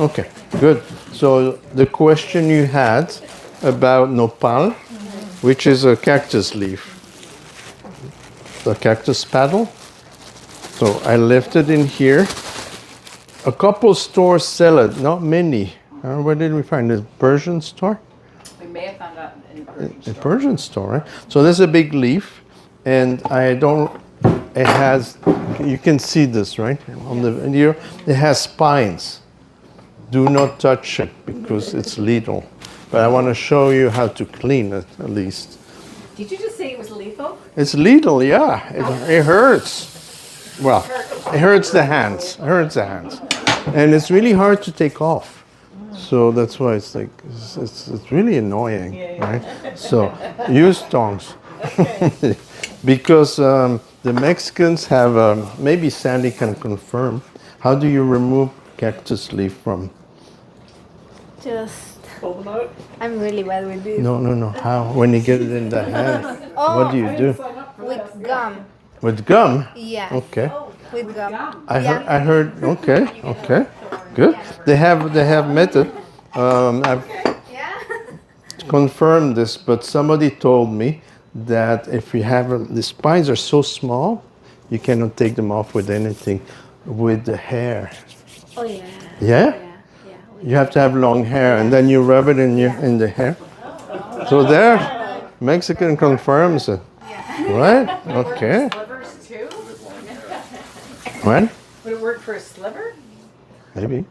Okay, good. So the question you had about nopal, which is a cactus leaf, the cactus paddle. So I left it in here. A couple stores sell it, not many. Where did we find it? Persian store? We may have found out in Persian A Persian store, right? So there's a big leaf, and it has, you can see this, right? On the video, it has spines. Do not touch it because it's lethal. But I want to show you how to clean it at least. Did you just say it was lethal? It's lethal, yeah. It hurts. Well, it hurts the hands. It hurts the hands. And it's really hard to take off. So that's why it's like, it's really annoying, right? So use tongs. Because the Mexicans have, maybe Sandy can confirm, how do you remove cactus leaf from? Just, Pull them out. I'm really bad with this. No. How? When you get it in the hand, what do you do? With gum. With gum? Yeah. Okay. With gum. I heard. Okay. Good. They have method. I've confirmed this, but somebody told me that if you have the spines are so small, you cannot take them off with anything, with the hair. Oh yeah. Yeah. You have to have long hair, and then you rub it in the hair. So there, Mexican confirms it. Right? Okay. Slivers too? What? Would it work for a sliver? Maybe.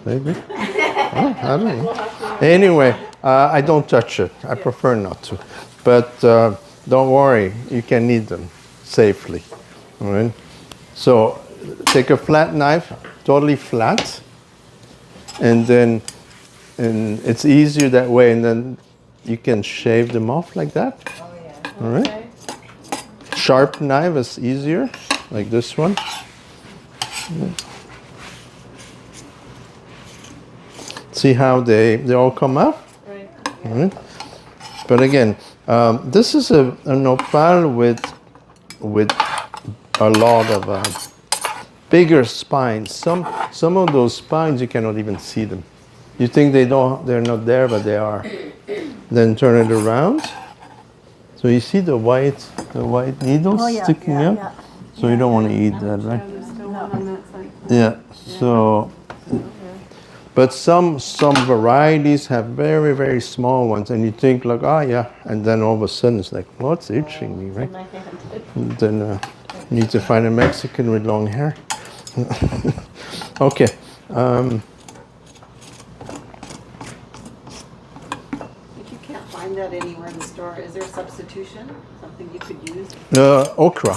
Maybe. Oh, I don't know. Anyway, I don't touch it. I prefer not to. But don't worry, you can eat them safely. All right? So take a flat knife, totally flat, and it's easier that way, and then you can shave them off like that. Oh yeah. All right? Okay. Sharp knife is easier, like this one. See how they all come up? Right. All right. But again, this is a nopal with a lot of bigger spines. Some of those spines you cannot even see them. You think they're not there, but they are. Then turn it around. So you see the white needles sticking up. So you don't want to eat that, right? Yeah. So, but some varieties have very, very small ones, and you think like, oh yeah, and then all of a sudden it's like, what's itching me, right? And then you need to find a Mexican with long hair. Okay. If you can't find that anywhere in the store, is there a substitution? Something you could use? Okra.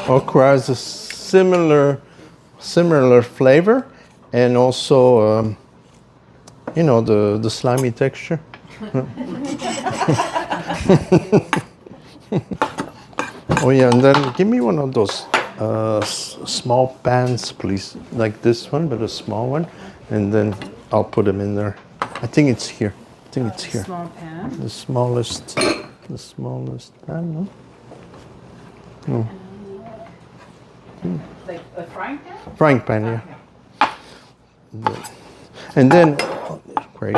Okra is a similar flavor, and also, the slimy texture. Oh yeah, and then give me one of those small pans, please, like this one, but a small one, and then I'll put them in there. I think it's here. Small pan. The smallest pan, no? No. Like a frying pan? Frying pan, yeah. And then, great.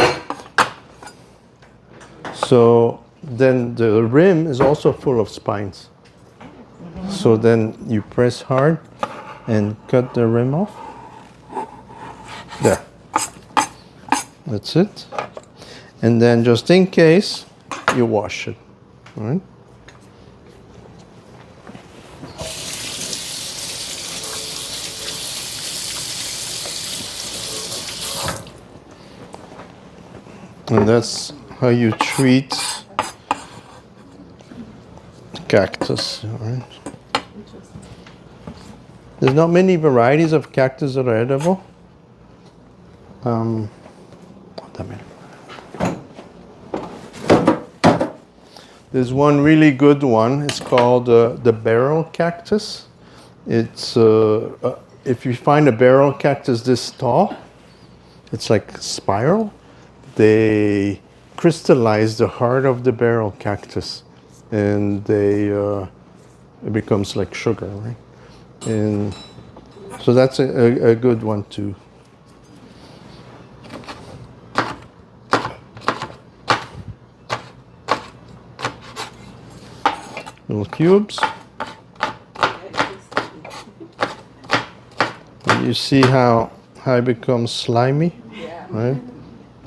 So then the rim is also full of spines. So then you press hard and cut the rim off. There. That's it. And then just in case, you wash it. All right? And that's how you treat cactus. All right? There's not many varieties of cactus that are edible. There's one really good one. It's called the barrel cactus. It's if you find a barrel cactus this tall, it's like spiral. They crystallize the heart of the barrel cactus, and it becomes like sugar, right? And so that's a good one to Little cubes. You see how it becomes slimy, right?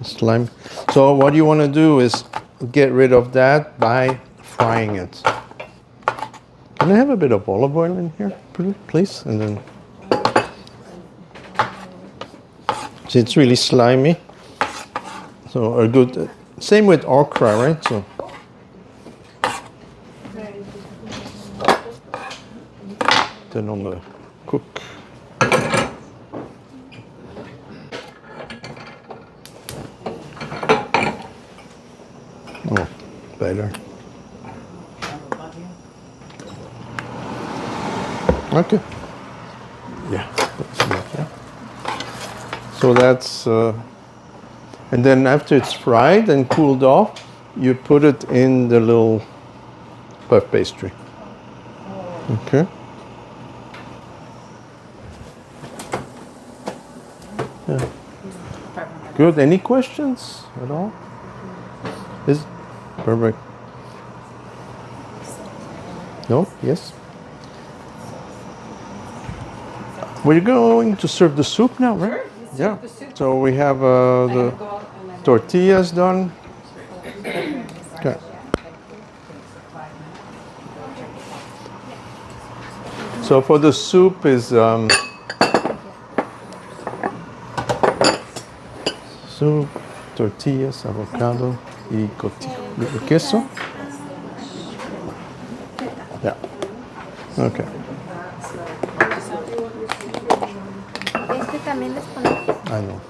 Slime. So what you want to do is get rid of that by frying it. Can I have a bit of olive oil in here, please? And then, see, it's really slimy. So a good, same with okra, right? So. Then on the cook. Oh, better. Okay. Yeah. So that's, and then after it's fried and cooled off, you put it in the little puff pastry. Okay. Yeah. Good. Any questions at all? Is perfect. No? Yes? We're going to serve the soup now, right? Yeah. So we have the tortillas done. Okay. So for the soup is soup, tortillas, avocado, y queso. Yeah. Okay. Este también les ponemos. I know.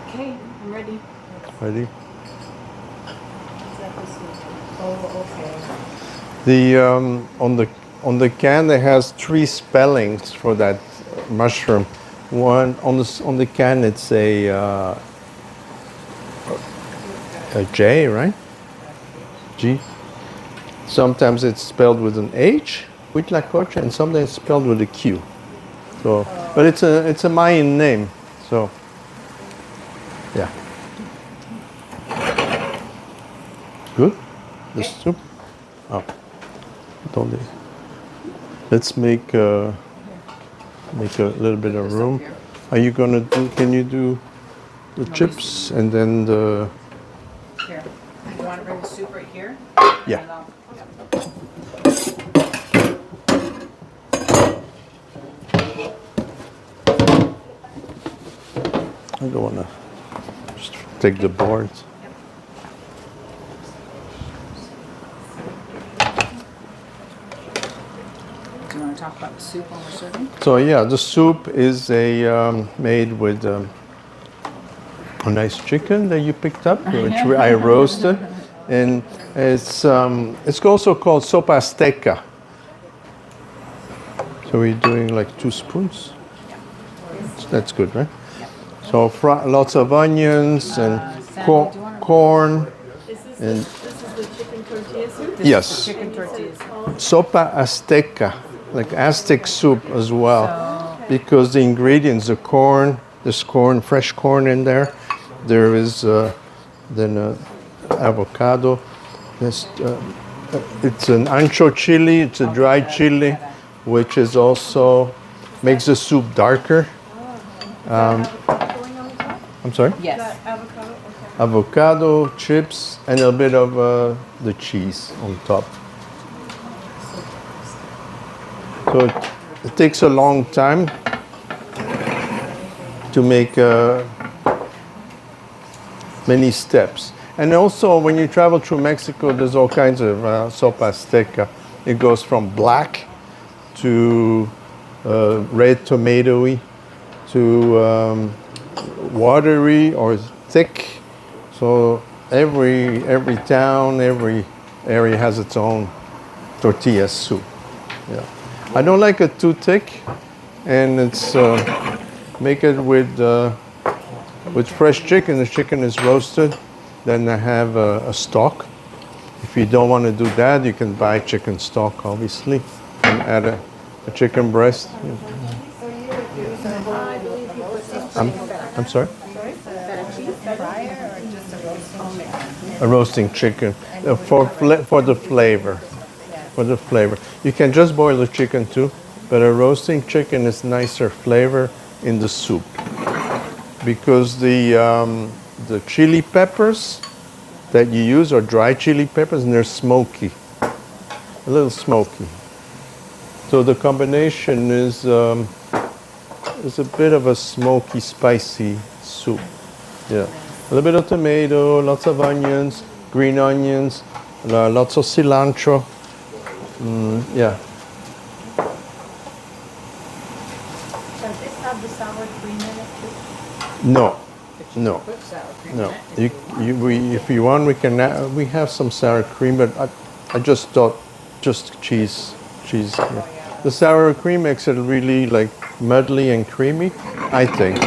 Okay, I'm ready. Ready? Oh, okay. The on the can it has 3 spellings for that mushroom. One on the can it's a J, right? G. Sometimes it's spelled with an H, Huitlacoche, and sometimes it's spelled with a Q. So, but it's a Mayan name. So, yeah. Good. The soup. Oh, don't they? Let's make a little bit of room. Are you gonna do? Can you do the chips and then the? Here. You want to bring the soup right here? Yeah. I don't wanna just take the boards. Do you want to talk about the soup while we're serving? So yeah, the soup is made with a nice chicken that you picked up, which I roasted, and it's also called sopa azteca. So we're doing like 2 spoons. That's good, right? So lots of onions and corn. And This is the chicken tortilla soup? yes, Chicken tortillas. sopa azteca, like Aztec soup as well, because the ingredients, the corn, there's corn, fresh corn in there. There is then avocado. It's an ancho chili. It's a dried chili, which is also makes the soup darker. I'm sorry? Yes. Avocado, chips, and a bit of the cheese on top. So it takes a long time to make many steps. And also when you travel through Mexico, there's all kinds of sopa azteca. It goes from black to red tomatoey to watery or thick. So every town, every area has its own tortilla soup. Yeah, I don't like it too thick, and it's make it with fresh chicken. The chicken is roasted. Then I have a stock If you don't want to do that, you can buy chicken stock, obviously, and add a chicken breast. I'm sorry? A roasting chicken for the flavor. For the flavor. You can just boil the chicken too, but a roasting chicken is nicer flavor in the soup because the chili peppers that you use are dry chili peppers and they're smoky, a little smoky. So the combination is a bit of a smoky, spicy soup. Yeah, a little bit of tomato, lots of onions, green onions, lots of cilantro. Yeah. Does this have the sour cream in it too? No, no, Put sour cream no. in it. If you want, we can. We have some sour cream, but I just thought just cheese. Yeah. The sour cream makes it really like muddly and creamy, I think.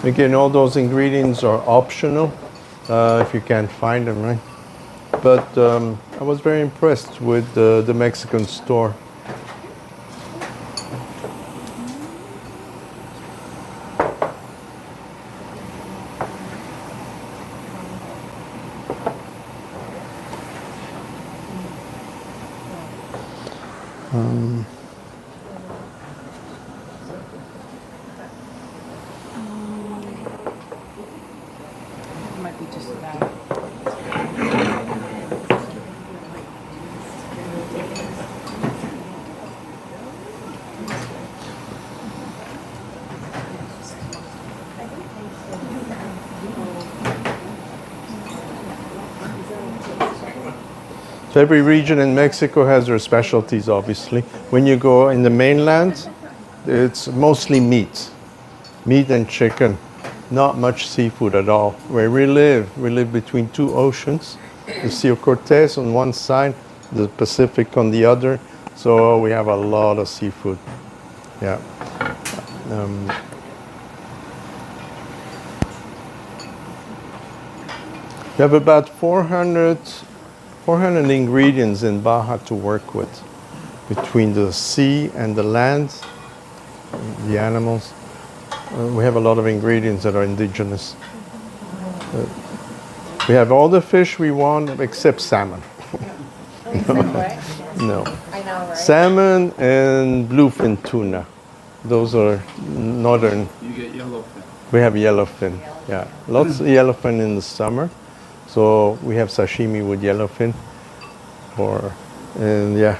Again, all those ingredients are optional if you can't find them, right? But I was very impressed with the Mexican store. It might be just that. So every region in Mexico has their specialties, obviously. When you go in the mainland, it's mostly meat and chicken, not much seafood at all. Where we live between two oceans, the Sea of Cortez on one side, the Pacific on the other, so we have a lot of seafood. Yeah. We have about 400 ingredients in Baja to work with, between the sea and the land, the animals. We have a lot of ingredients that are indigenous. We have all the fish we want except salmon. No. I know, right? Salmon and bluefin tuna. Those are northern. You get yellowfin. We have yellowfin. Yeah, lots of yellowfin in the summer. So we have sashimi with yellowfin, and yeah,